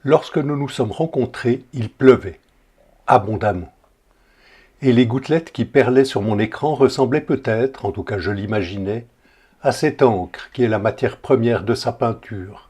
Lorsque nous nous sommes rencontrés, il pleuvait, abondamment. Et les gouttelettes qui perlaient sur mon écran ressemblaient peut-être, en tout cas je l'imaginais, à cette encre qui est la matière première de sa peinture,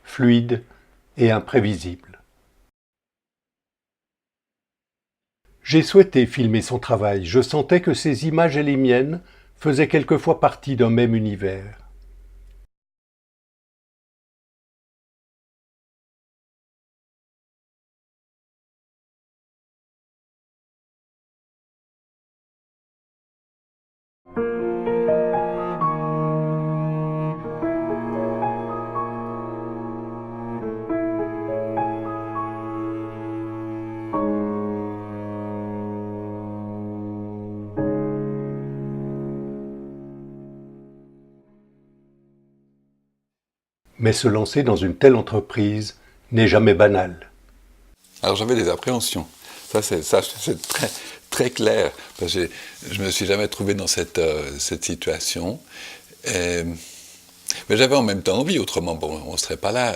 fluide et imprévisible. J'ai souhaité filmer son travail, je sentais que ses images et les miennes faisaient quelquefois partie d'un même univers. Mais se lancer dans une telle entreprise n'est jamais banal. Alors j'avais des appréhensions. Ça c'est très, très clair. Parce que je ne me suis jamais trouvé dans cette situation. Et, mais j'avais en même temps envie, autrement, bon, on ne serait pas là.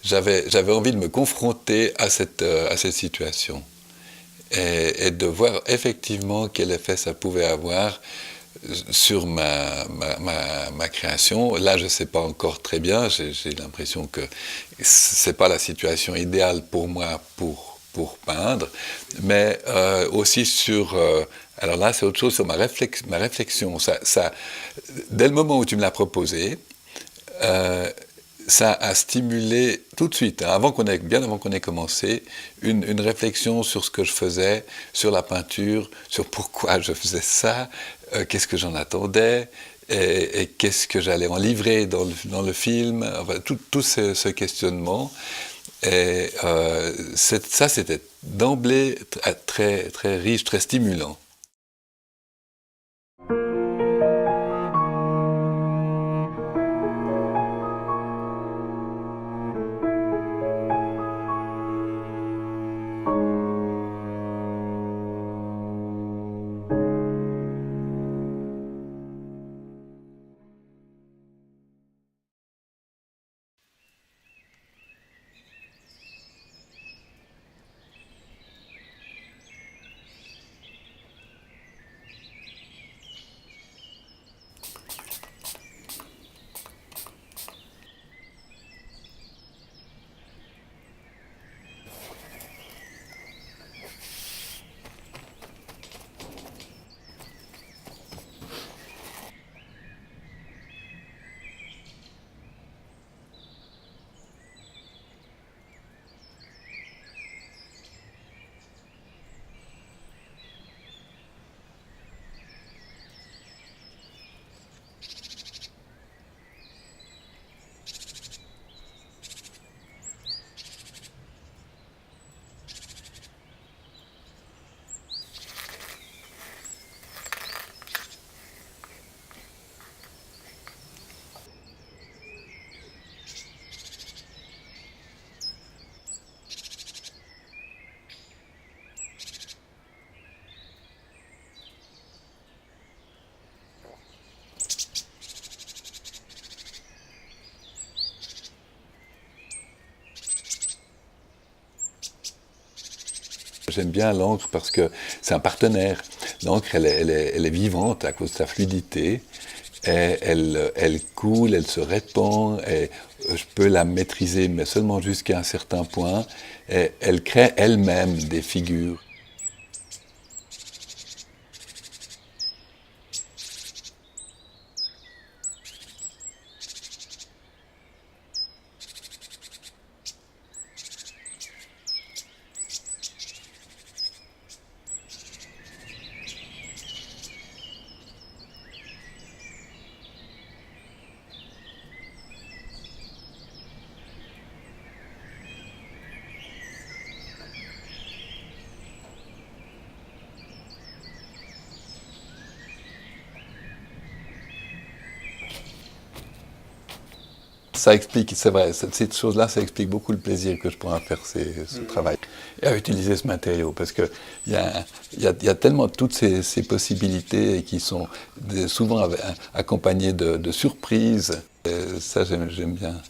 J'avais envie de me confronter à cette situation. Et de voir effectivement quel effet ça pouvait avoir sur ma création. Là, je ne sais pas encore très bien. J'ai l'impression que ce n'est pas la situation idéale pour moi pour peindre, mais aussi sur... alors là, c'est autre chose, sur ma réflexion. Dès le moment où tu me l'as proposé, ça a stimulé tout de suite, hein, bien avant qu'on ait commencé, une réflexion sur ce que je faisais, sur la peinture, sur pourquoi je faisais ça, qu'est-ce que j'en attendais, et qu'est-ce que j'allais en livrer dans le film, enfin, tout ce questionnement. Et ça, c'était d'emblée très, très riche, très stimulant. J'aime bien l'encre parce que c'est un partenaire. L'encre, elle est vivante à cause de sa fluidité. Et elle coule, elle se répand, et je peux la maîtriser, mais seulement jusqu'à un certain point. Et elle crée elle-même des figures. Ça explique, c'est vrai, cette chose-là, ça explique beaucoup le plaisir que je prends à faire ce travail et à utiliser ce matériau, parce qu'il y a tellement toutes ces possibilités qui sont souvent accompagnées de surprises. Et ça, j'aime bien.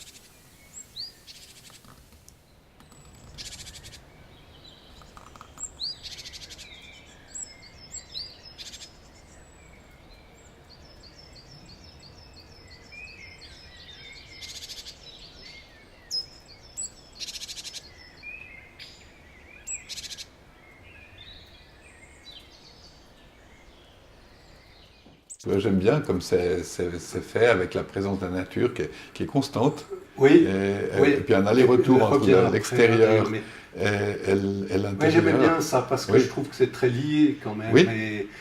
Ouais, j'aime bien comme c'est fait avec la présence de la nature qui est constante. Oui, Et oui. puis un Et puis aller-retour elle entre revient après, l'extérieur mais et ouais, j'aimais l'intérieur. bien ça parce que je Oui, trouve que c'est très lié quand même. oui,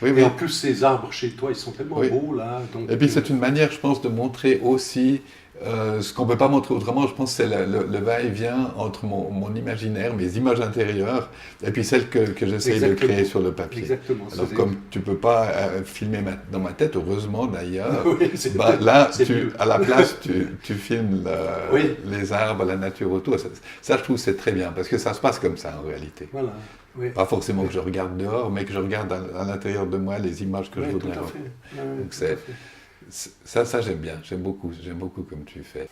oui, Et en oui, plus, ces arbres chez toi, ils sont tellement oui. beaux là. Donc, Et puis c'est une manière, je pense, de montrer aussi ce qu'on ne peut pas montrer autrement. Je pense que c'est le va-et-vient entre mon imaginaire, mes images intérieures, et puis celles que j'essaye de créer exactement. sur le papier. Exactement. Alors comme tu ne peux pas filmer dans ma tête, heureusement d'ailleurs, Oui, bah, là, c'est mieux. à la place, tu filmes Oui, les arbres, la nature autour. Ça, je trouve, c'est très bien, parce que ça se passe comme ça en réalité. voilà. Oui, Pas forcément que je regarde dehors, mais que je regarde à l'intérieur de moi les images que je oui, tout voudrais à avoir. fait. Oui, Donc tout à fait. ça j'aime bien, j'aime beaucoup comme tu fais.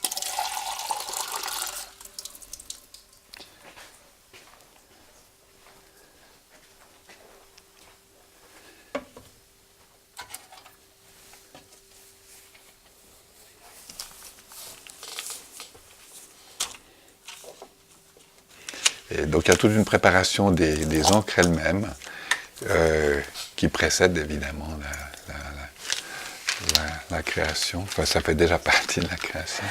Et donc il y a toute une préparation des encres elles-mêmes qui précède évidemment la création. Enfin, ça fait déjà partie de la création.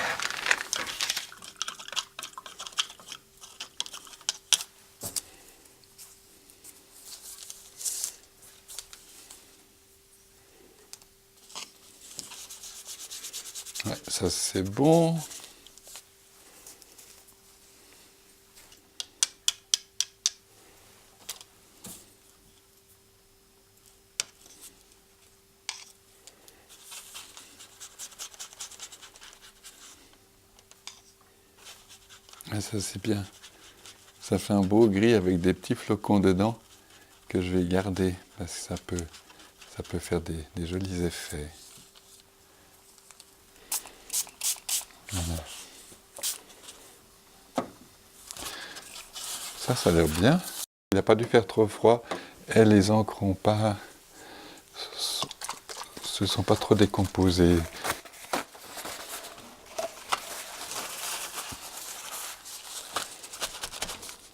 Ouais, ça c'est bon. Ouais, ça c'est bien. Ça fait un beau gris avec des petits flocons dedans que je vais garder parce que ça peut faire des jolis effets. Voilà. Ça a l'air bien. Il n'a pas dû faire trop froid et les encres se sont pas trop décomposées.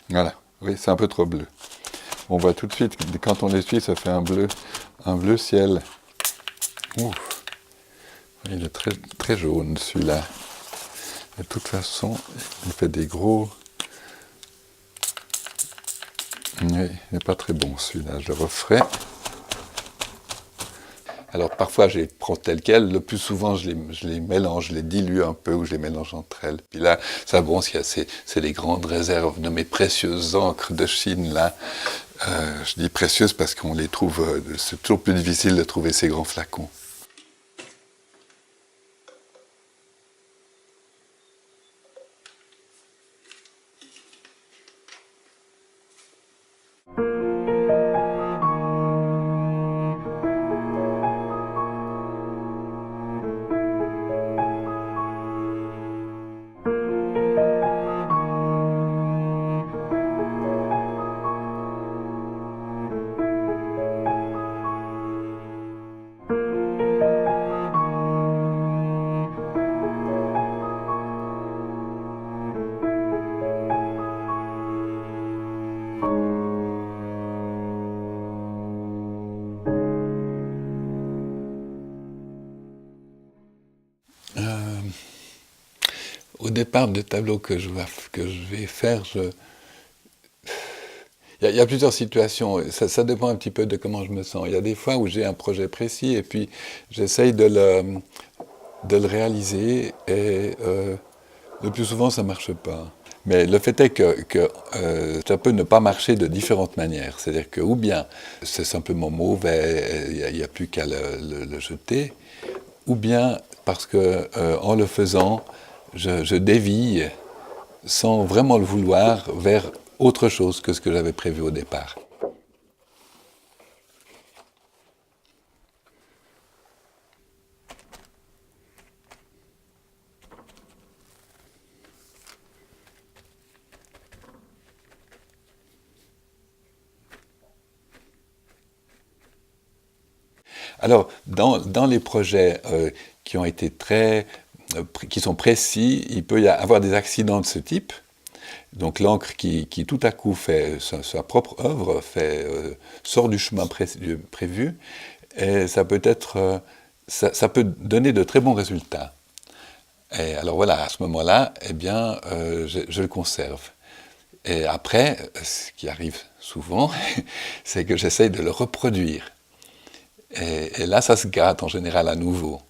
Voilà, oui, c'est un peu trop bleu. On voit tout de suite, quand on l'essuie, ça fait un bleu ciel. Ouf, il est très, très jaune celui-là. De toute façon, il fait des gros... Oui, il n'est pas très bon celui-là, je le referai. Alors parfois je les prends telles quelles, le plus souvent je les mélange, je les dilue un peu ou je les mélange entre elles. Puis là, ça bon, c'est les grandes réserves de mes précieuses encres de Chine là. Je dis précieuses parce qu'on les trouve, c'est toujours plus difficile de trouver ces grands flacons. Au départ des tableaux que je vais faire, il y a plusieurs situations, ça dépend un petit peu de comment je me sens. Il y a des fois où j'ai un projet précis et puis j'essaye de le réaliser et le plus souvent ça ne marche pas. Mais le fait est que ça peut ne pas marcher de différentes manières. C'est-à-dire que ou bien c'est simplement mauvais, il n'y a plus qu'à le jeter, ou bien parce que en le faisant, je dévie sans vraiment le vouloir vers autre chose que ce que j'avais prévu au départ. Alors, dans les projets qui ont été qui sont précis, il peut y avoir des accidents de ce type. Donc l'encre qui tout à coup fait sa propre œuvre, sort du chemin prévu, et ça peut être ça peut donner de très bons résultats. Et alors voilà, à ce moment-là, eh bien, je le conserve. Et après, ce qui arrive souvent, c'est que j'essaye de le reproduire. Et là, ça se gâte en général à nouveau.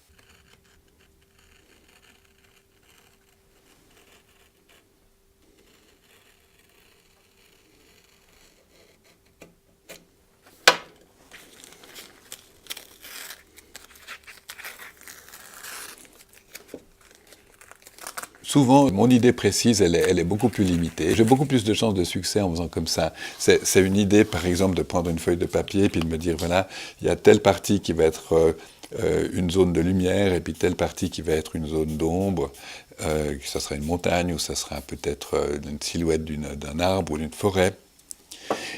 Souvent, mon idée précise, elle est beaucoup plus limitée. J'ai beaucoup plus de chances de succès en faisant comme ça. C'est une idée, par exemple, de prendre une feuille de papier et puis de me dire, voilà, il y a telle partie qui va être une zone de lumière et puis telle partie qui va être une zone d'ombre. Ça sera une montagne ou ça sera peut-être une silhouette d'un arbre ou d'une forêt.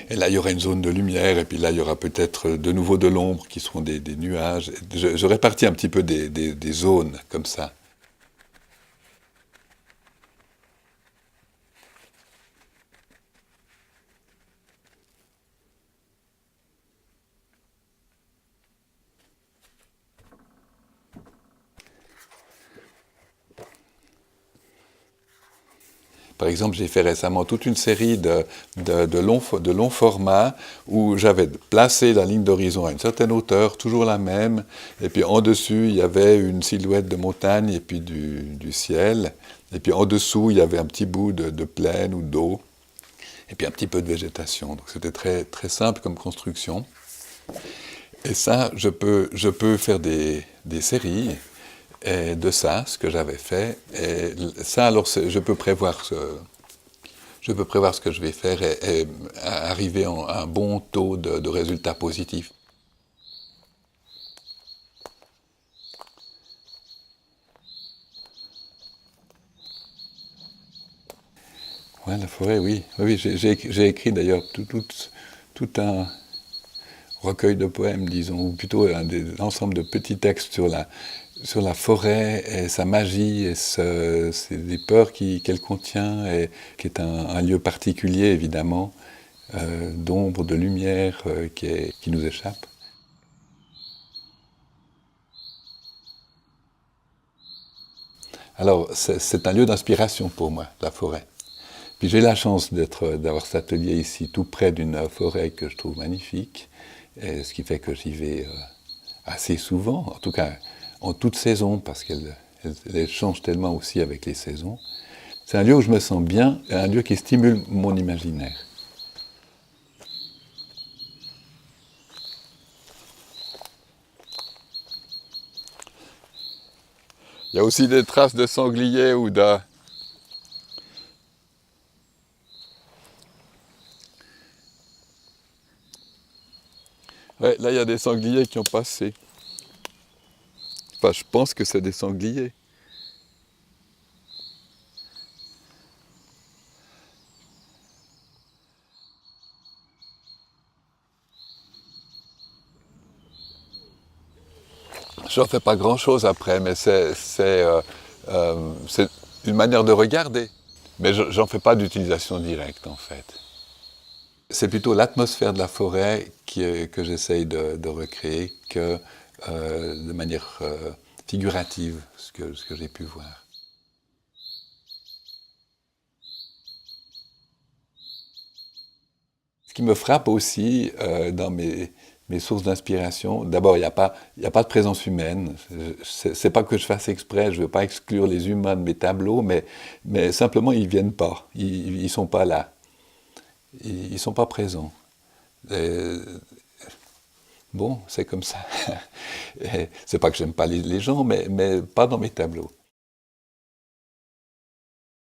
Et là, il y aura une zone de lumière, et puis là, il y aura peut-être de nouveau de l'ombre qui seront des nuages. Je répartis un petit peu des zones comme ça. Par exemple, j'ai fait récemment toute une série de longs formats où j'avais placé la ligne d'horizon à une certaine hauteur, toujours la même, et puis en dessus, il y avait une silhouette de montagne et puis du ciel, et puis en dessous, il y avait un petit bout de plaine ou d'eau, et puis un petit peu de végétation. Donc c'était très, très simple comme construction. Et ça, je peux faire des séries de ça, ce que j'avais fait. Et ça, alors, je peux prévoir ce que je vais faire et arriver à un bon taux de résultats positifs. Ouais, la forêt, oui. Oui, j'ai écrit d'ailleurs tout un recueil de poèmes, disons, ou plutôt un ensemble de petits textes sur la forêt et sa magie et les peurs qu'elle contient, et qui est un lieu particulier, évidemment, d'ombre, de lumière qui nous échappe. Alors, c'est un lieu d'inspiration pour moi, la forêt. Puis j'ai la chance d'avoir cet atelier ici, tout près d'une forêt que je trouve magnifique, et ce qui fait que j'y vais assez souvent, en tout cas en toute saison, parce qu'elle change tellement aussi avec les saisons. C'est un lieu où je me sens bien, un lieu qui stimule mon imaginaire. Il y a aussi des traces de sangliers ou de... Ouais, là, il y a des sangliers qui ont passé. Enfin, je pense que c'est des sangliers. Je n'en fais pas grand-chose après, mais c'est une manière de regarder. Mais j'en fais pas d'utilisation directe, en fait. C'est plutôt l'atmosphère de la forêt que j'essaye de recréer que de manière figurative, ce que j'ai pu voir. Ce qui me frappe aussi dans mes sources d'inspiration, d'abord, il y a pas de présence humaine. C'est pas que je fasse exprès, je veux pas exclure les humains de mes tableaux, mais simplement, ils viennent pas. Ils sont pas là. Ils sont pas présents. Et, bon, c'est comme ça. C'est pas que j'aime pas les gens, mais pas dans mes tableaux.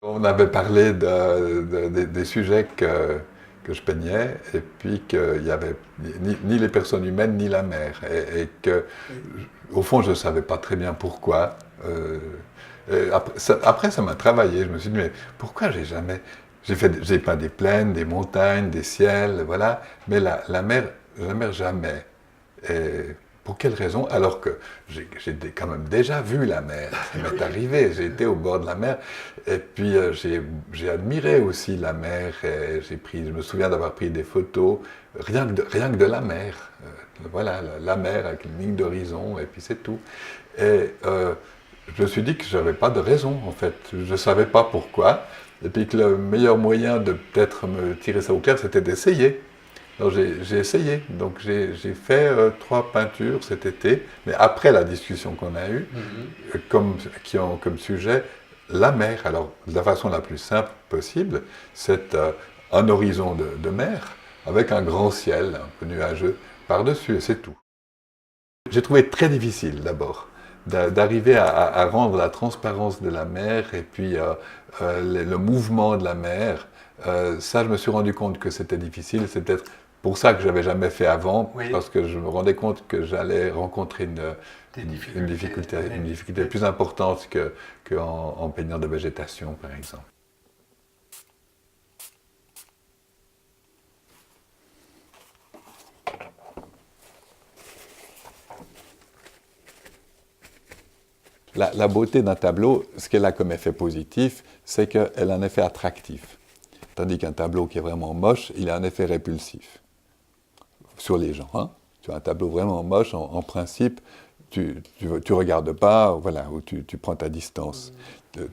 On avait parlé des sujets que je peignais, et puis qu'il n'y avait ni les personnes humaines, ni la mer. Et que, au fond, je ne savais pas très bien pourquoi. Après, ça m'a travaillé. Je me suis dit, mais pourquoi j'ai jamais... J'ai peint des plaines, des montagnes, des ciels, voilà. Mais la mer jamais. Et pour quelle raison? Alors que j'ai quand même déjà vu la mer, ça m'est arrivé, j'ai été au bord de la mer, et puis j'ai admiré aussi la mer, et je me souviens d'avoir pris des photos, rien que de la mer. Voilà, la mer avec une ligne d'horizon, et puis c'est tout. Et je me suis dit que je n'avais pas de raison, en fait. Je ne savais pas pourquoi. Et puis que le meilleur moyen de peut-être me tirer ça au clair, c'était d'essayer. Alors j'ai essayé. Donc j'ai fait 3 peintures cet été, mais après la discussion qu'on a eue, qui ont comme sujet la mer. Alors, de la façon la plus simple possible, c'est un horizon de mer avec un grand ciel un peu nuageux par-dessus, et c'est tout. J'ai trouvé très difficile d'abord d'arriver à rendre la transparence de la mer et puis le mouvement de la mer. Ça, je me suis rendu compte que c'était difficile. C'est peut-être pour ça que je n'avais jamais fait avant, Oui. parce que je me rendais compte que j'allais rencontrer une difficulté plus importante qu'en peignant de végétation, par exemple. La beauté d'un tableau, ce qu'elle a comme effet positif, c'est qu'elle a un effet attractif. Tandis qu'un tableau qui est vraiment moche, il a un effet répulsif sur les gens. Hein. Tu as un tableau vraiment moche, en principe, tu regardes pas, voilà, ou tu prends ta distance.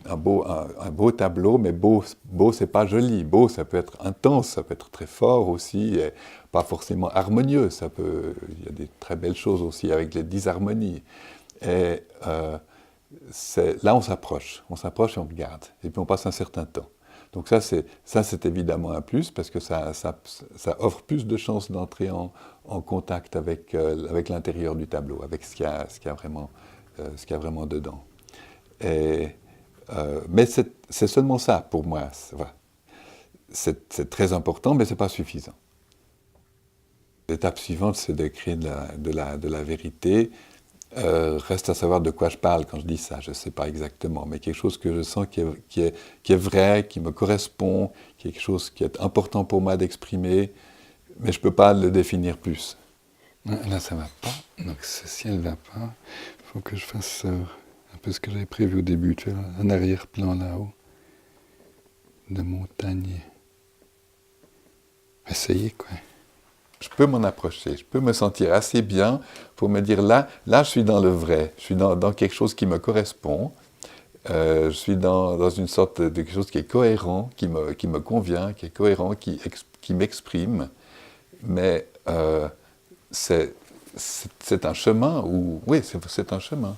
Un beau tableau, mais beau c'est pas joli. Beau, ça peut être intense, ça peut être très fort aussi, et pas forcément harmonieux. Il y a des très belles choses aussi avec les disharmonies. Et là, on s'approche et on regarde, et puis on passe un certain temps. Donc ça, c'est évidemment un plus, parce que ça offre plus de chances d'entrer en contact avec l'intérieur du tableau, avec ce qu'il y a vraiment dedans. Mais c'est seulement ça, pour moi. C'est très important, mais ce n'est pas suffisant. L'étape suivante, c'est de créer de la vérité. Reste à savoir de quoi je parle quand je dis ça, je ne sais pas exactement, mais quelque chose que je sens qui est vrai, qui me correspond, quelque chose qui est important pour moi d'exprimer, mais je ne peux pas le définir plus. Là, ça ne va pas, donc ceci, elle ne va pas. Il faut que je fasse un peu ce que j'avais prévu au début, tu vois, un arrière-plan là-haut, de montagne. Essayer, quoi. Je peux m'en approcher, je peux me sentir assez bien pour me dire là je suis dans le vrai, je suis dans quelque chose qui me correspond, je suis dans une sorte de quelque chose qui est cohérent, qui me convient, qui est cohérent, qui m'exprime, mais c'est un chemin, oui, c'est un chemin.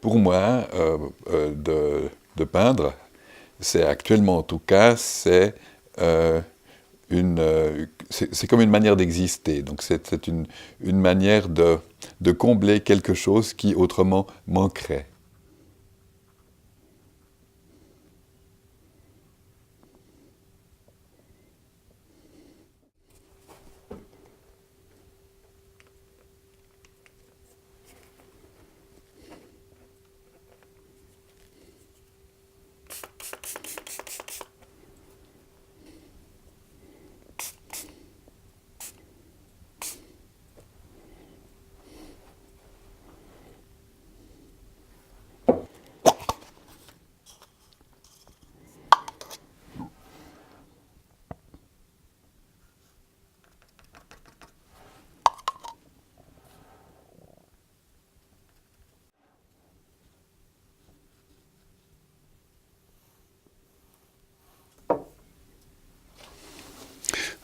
Pour moi, de peindre, c'est actuellement en tout cas, c'est comme une manière d'exister. Donc c'est une manière de combler quelque chose qui autrement manquerait.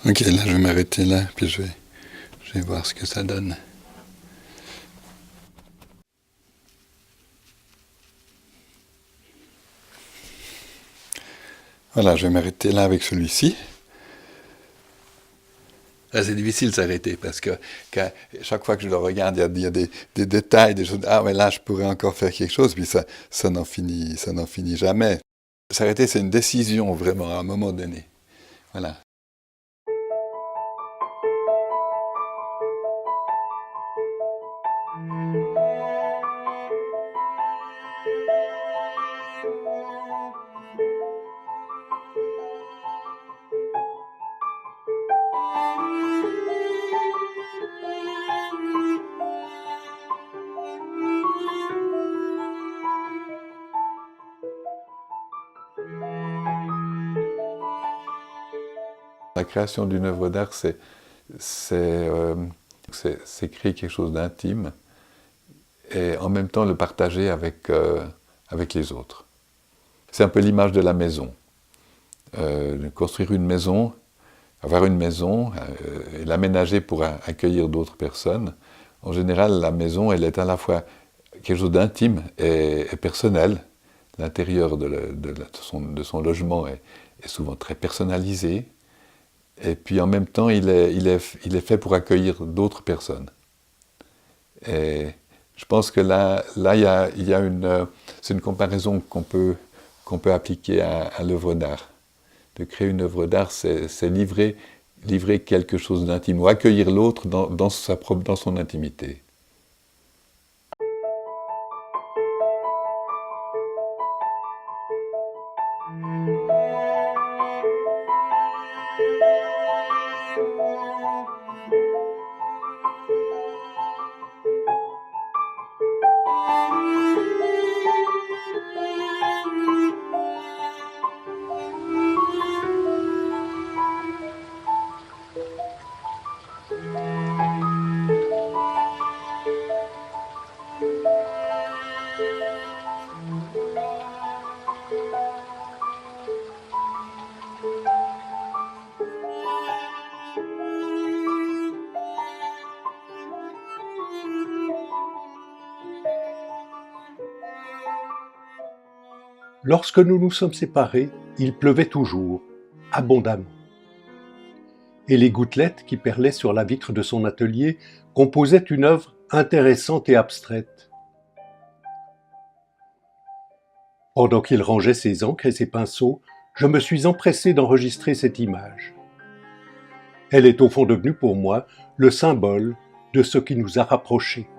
Ok, là je vais m'arrêter là, puis je vais voir ce que ça donne. Voilà, je vais m'arrêter là avec celui-ci. Là, c'est difficile de s'arrêter parce que chaque fois que je le regarde, il y a des détails, des choses. Ah, mais là, je pourrais encore faire quelque chose, puis ça n'en finit jamais. S'arrêter, c'est une décision vraiment à un moment donné. Voilà. La création d'une œuvre d'art, c'est créer quelque chose d'intime et en même temps le partager avec les autres. C'est un peu l'image de la maison. Construire une maison, avoir une maison et l'aménager pour accueillir d'autres personnes. En général, la maison, elle est à la fois quelque chose d'intime et personnel. L'intérieur de son logement est souvent très personnalisé. Et puis en même temps, il est fait pour accueillir d'autres personnes. Et je pense que là c'est une comparaison qu'on peut appliquer à l'œuvre d'art. De créer une œuvre d'art, c'est livrer quelque chose d'intime, ou accueillir l'autre dans son intimité. Lorsque nous nous sommes séparés, il pleuvait toujours, abondamment. Et les gouttelettes qui perlaient sur la vitre de son atelier composaient une œuvre intéressante et abstraite. Pendant qu'il rangeait ses encres et ses pinceaux, je me suis empressé d'enregistrer cette image. Elle est au fond devenue pour moi le symbole de ce qui nous a rapprochés.